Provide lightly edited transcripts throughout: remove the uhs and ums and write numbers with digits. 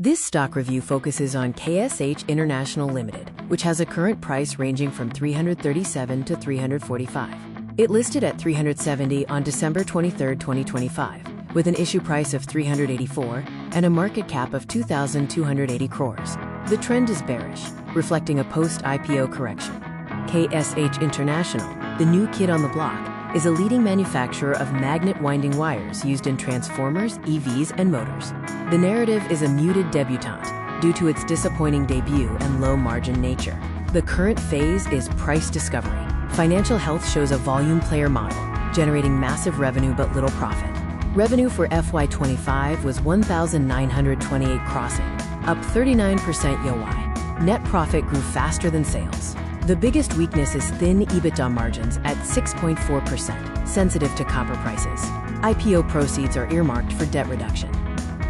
This stock review focuses on KSH International Ltd, which has a current price ranging from $337 to $345. It listed at $370 on December 23, 2025, with an issue price of $384 and a market cap of 2,280 crores. The trend is bearish, reflecting a post-IPO correction. KSH International, the new kid on the block, is a leading manufacturer of magnet winding wires used in transformers, EVs, and motors. The narrative is a muted debutante due to its disappointing debut and low-margin nature. The current phase is price discovery. Financial health shows a volume player model, generating massive revenue but little profit. Revenue for FY25 was 1,928 crossing, up 39% YoY. Net profit grew faster than sales. The biggest weakness is thin EBITDA margins at 6.4%, sensitive to copper prices. IPO proceeds are earmarked for debt reduction.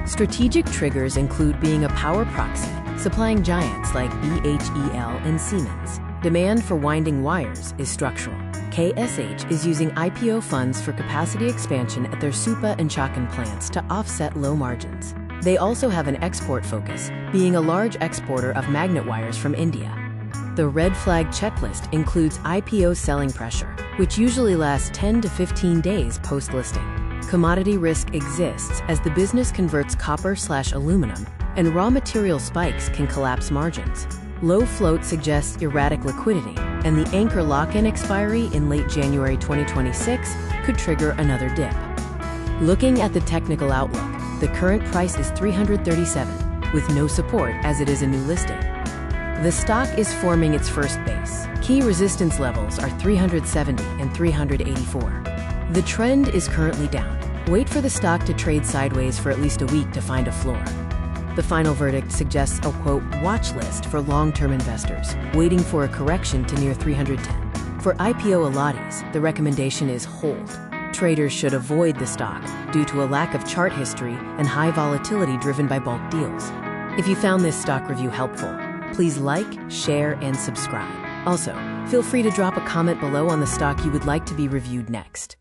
Strategic triggers include being a power proxy, supplying giants like BHEL and Siemens. Demand for winding wires is structural. KSH is using IPO funds for capacity expansion at their Supa and Chakan plants to offset low margins. They also have an export focus, being a large exporter of magnet wires from India. The red flag checklist includes IPO selling pressure, which usually lasts 10 to 15 days post-listing. Commodity risk exists as the business converts copper/aluminum, and raw material spikes can collapse margins. Low float suggests erratic liquidity, and the anchor lock-in expiry in late January 2026 could trigger another dip. Looking at the technical outlook, the current price is $337, with no support as it is a new listing. The stock is forming its first base. Key resistance levels are 370 and 384. The trend is currently down. Wait for the stock to trade sideways for at least a week to find a floor. The final verdict suggests a, quote, watch list for long-term investors, waiting for a correction to near 310. For IPO alotties, the recommendation is hold. Traders should avoid the stock due to a lack of chart history and high volatility driven by bulk deals. If you found this stock review helpful, please like, share, and subscribe. Also, feel free to drop a comment below on the stock you would like to be reviewed next.